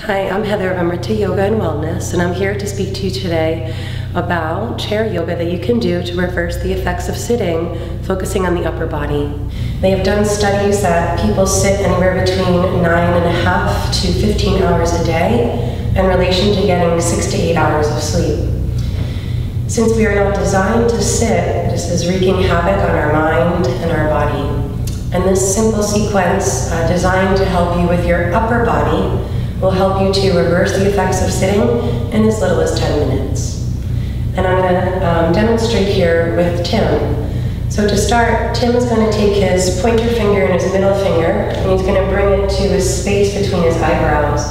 Hi, I'm Heather of Amrita Yoga and Wellness, and I'm here to speak to you today about chair yoga that you can do to reverse the effects of sitting, focusing on the upper body. They have done studies that people sit anywhere between 9.5 to 15 hours a day in relation to getting 6 to 8 hours of sleep. Since we are not designed to sit, this is wreaking havoc on our mind and our body. And this simple sequence, designed to help you with your upper body, will help you to reverse the effects of sitting in as little as 10 minutes. And I'm going to demonstrate here with Tim. So to start, Tim is going to take his pointer finger and his middle finger, and he's going to bring it to his space between his eyebrows,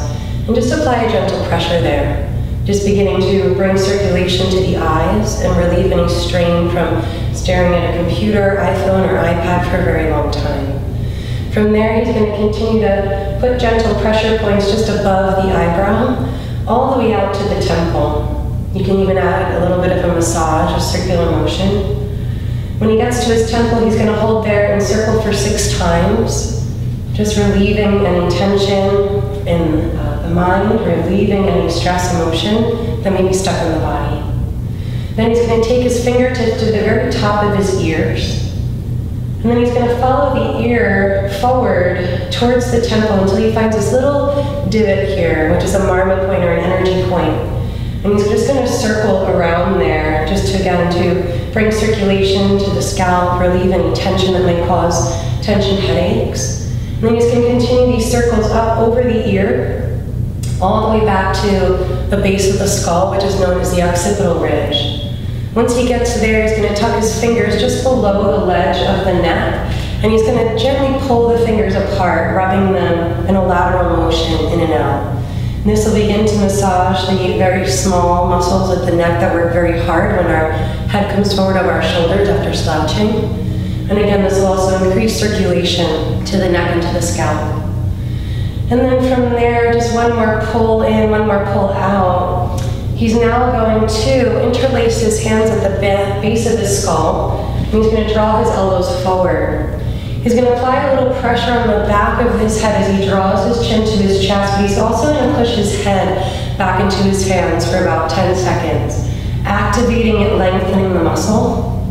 and just apply a gentle pressure there. Just beginning to bring circulation to the eyes and relieve any strain from staring at a computer, iPhone, or iPad for a very long time. From there, he's going to continue to put gentle pressure points just above the eyebrow, all the way out to the temple. You can even add a little bit of a massage, a circular motion. When he gets to his temple, he's going to hold there and circle for 6 times, just relieving any tension in the mind, relieving any stress emotion that may be stuck in the body. Then he's going to take his fingertips to the very top of his ears. And then he's going to follow the ear forward towards the temple until he finds this little divot here, which is a marma point or an energy point. And he's just going to circle around there, just to, again, to bring circulation to the scalp, relieve any tension that may cause tension headaches. And then he's going to continue these circles up over the ear, all the way back to the base of the skull, which is known as the occipital ridge. Once he gets there, he's going to tuck his fingers just below the ledge of the neck, and he's going to gently pull the fingers apart, rubbing them in a lateral motion in and out. And this will begin to massage the very small muscles at the neck that work very hard when our head comes forward over our shoulders after slouching. And again, this will also increase circulation to the neck and to the scalp. And then from there, just one more pull in, one more pull out. He's now going to interlace his hands at the base of his skull, and he's going to draw his elbows forward. He's going to apply a little pressure on the back of his head as he draws his chin to his chest, but he's also going to push his head back into his hands for about 10 seconds, activating and lengthening the muscle.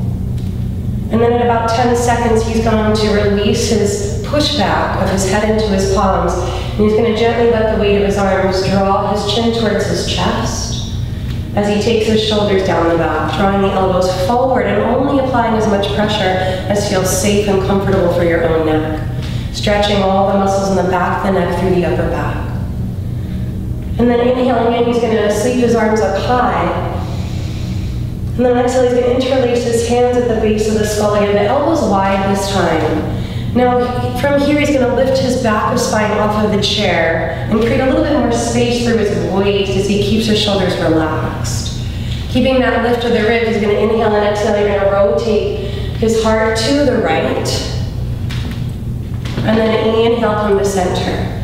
And then at about 10 seconds, he's going to release his pushback of his head into his palms, and he's going to gently let the weight of his arms draw his chin towards his chest as he takes his shoulders down the back, drawing the elbows forward and only applying as much pressure as feels safe and comfortable for your own neck, stretching all the muscles in the back of the neck through the upper back. And then inhaling in, he's going to sweep his arms up high. And then exhale, he's going to interlace his hands at the base of the skull again, the elbows wide this time. Now, from here, he's going to lift his back of spine off of the chair and create a little bit more space through his waist as he keeps his shoulders relaxed. Keeping that lift of the ribs, he's going to inhale and exhale. You're going to rotate his heart to the right. And then inhale, come to center.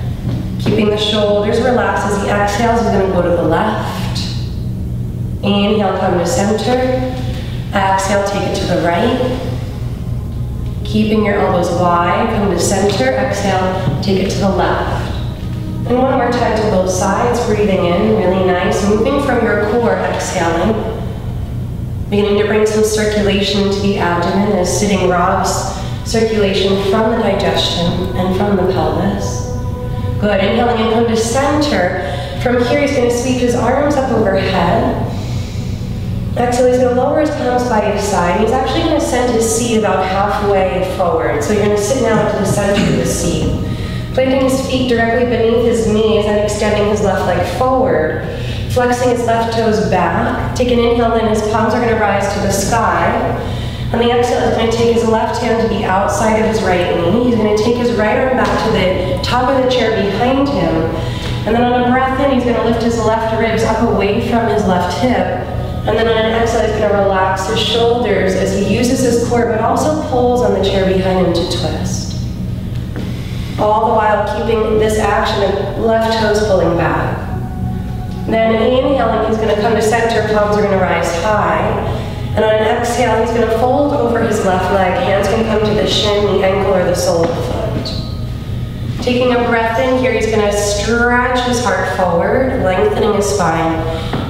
Keeping the shoulders relaxed as he exhales, he's going to go to the left. Inhale, come to center. Exhale, take it to the right. Keeping your elbows wide, come to center, exhale, take it to the left. And one more time to both sides, breathing in, really nice. Moving from your core, exhaling. Beginning to bring some circulation to the abdomen as sitting robs circulation from the digestion and from the pelvis. Good, inhaling and come to center. From here, he's going to sweep his arms up overhead. Exhale, he's going to lower his palms by his side. He's actually going to send his seat about halfway forward. So you're going to sit now into the center of the seat. Planting his feet directly beneath his knees and extending his left leg forward. Flexing his left toes back. Take an inhale in, his palms are going to rise to the sky. On the exhale, he's going to take his left hand to the outside of his right knee. He's going to take his right arm back to the top of the chair behind him. And then on a breath in, he's going to lift his left ribs up away from his left hip. And then on an exhale, he's going to relax his shoulders as he uses his core, but also pulls on the chair behind him to twist. All the while keeping this action of left toes pulling back. Then inhaling, he's going to come to center, palms are going to rise high. And on an exhale, he's going to fold over his left leg. Hands can come to the shin, the ankle, or the sole of the foot. Taking a breath in here, he's gonna stretch his heart forward, lengthening his spine.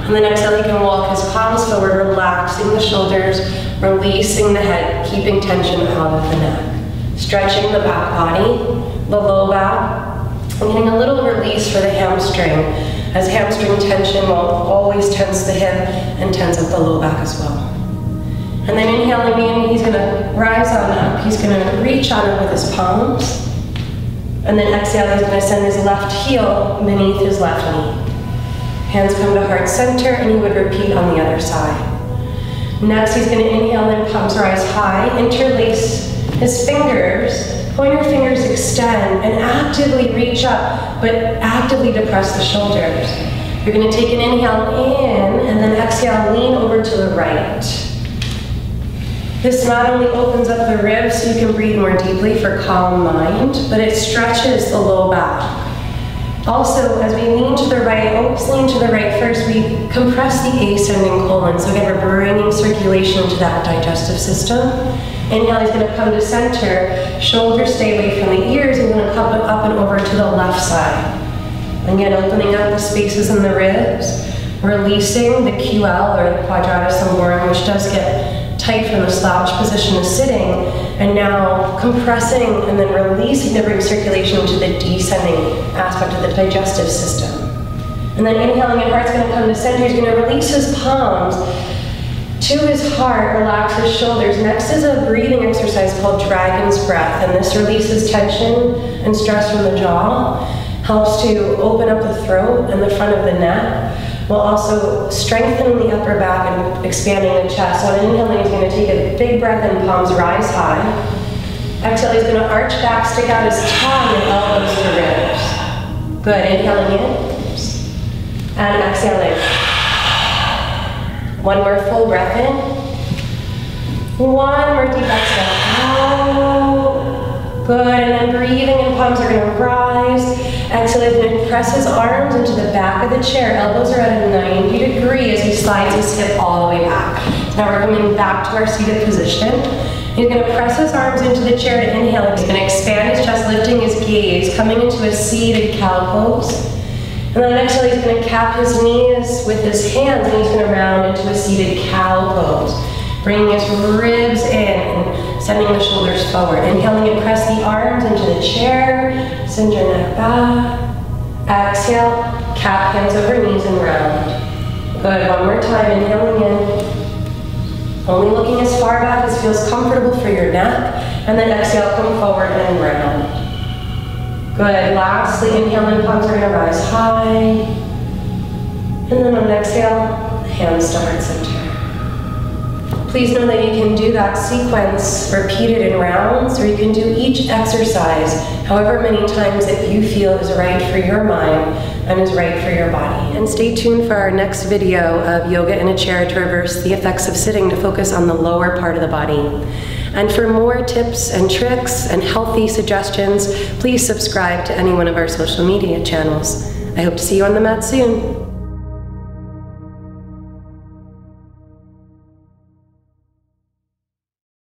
On the next exhale, he can walk his palms forward, relaxing the shoulders, releasing the head, keeping tension out of the neck. Stretching the back body, the low back, and getting a little release for the hamstring, as hamstring tension will always tense the hip and tense up the low back as well. And then inhaling in, he's gonna rise on up. He's gonna reach on up with his palms. And then exhale, he's gonna send his left heel beneath his left knee. Hands come to heart center, and he would repeat on the other side. Next, he's gonna inhale in, palms rise high, interlace his fingers, pointer fingers extend, and actively reach up, but actively depress the shoulders. You're gonna take an inhale in, and then exhale, lean over to the right. This not only opens up the ribs so you can breathe more deeply for calm mind, but it stretches the low back. Also, as we lean to the right, always lean to the right first, we compress the ascending colon. So again, we're bringing circulation to that digestive system. Inhale, he's gonna come to center, shoulders stay away from the ears, and gonna come up and over to the left side. Again, opening up the spaces in the ribs, releasing the QL or the quadratus lumborum, which does get tight from the slouch position of sitting, and now compressing and then releasing to bring circulation into the descending aspect of the digestive system. And then inhaling in, heart's gonna come to center, he's gonna release his palms to his heart, relax his shoulders. Next is a breathing exercise called dragon's breath, and this releases tension and stress from the jaw, helps to open up the throat and the front of the neck, while also strengthening the upper back and expanding the chest. So on inhaling, he's going to take a big breath in, palms rise high. Exhale, he's going to arch back, stick out his tongue and elbows to ribs. Good, inhaling in, and exhaling. One more full breath in. One more deep exhale out. Good, and then breathing in, palms are going to rise. Exhale, he's going to press his arms into the back of the chair. Elbows are at a 90 degree as he slides his hip all the way back. So now we're coming back to our seated position. He's going to press his arms into the chair to inhale. He's going to expand his chest, lifting his gaze, coming into a seated cow pose. And then exhale, he's going to cap his knees with his hands, and he's going to round into a seated cow pose. Bringing his ribs in and sending the shoulders forward. Inhaling and press the arms into the chair, send your neck back. Exhale, cap hands over knees and round. Good, one more time, inhaling in. Only looking as far back as feels comfortable for your neck. And then exhale, come forward and round. Good, lastly, inhaling, palms are gonna rise high. And then on exhale, hands to heart center. Please know that you can do that sequence repeated in rounds, or you can do each exercise however many times that you feel is right for your mind and is right for your body. And stay tuned for our next video of yoga in a chair to reverse the effects of sitting, to focus on the lower part of the body. And for more tips and tricks and healthy suggestions, please subscribe to any one of our social media channels. I hope to see you on the mat soon.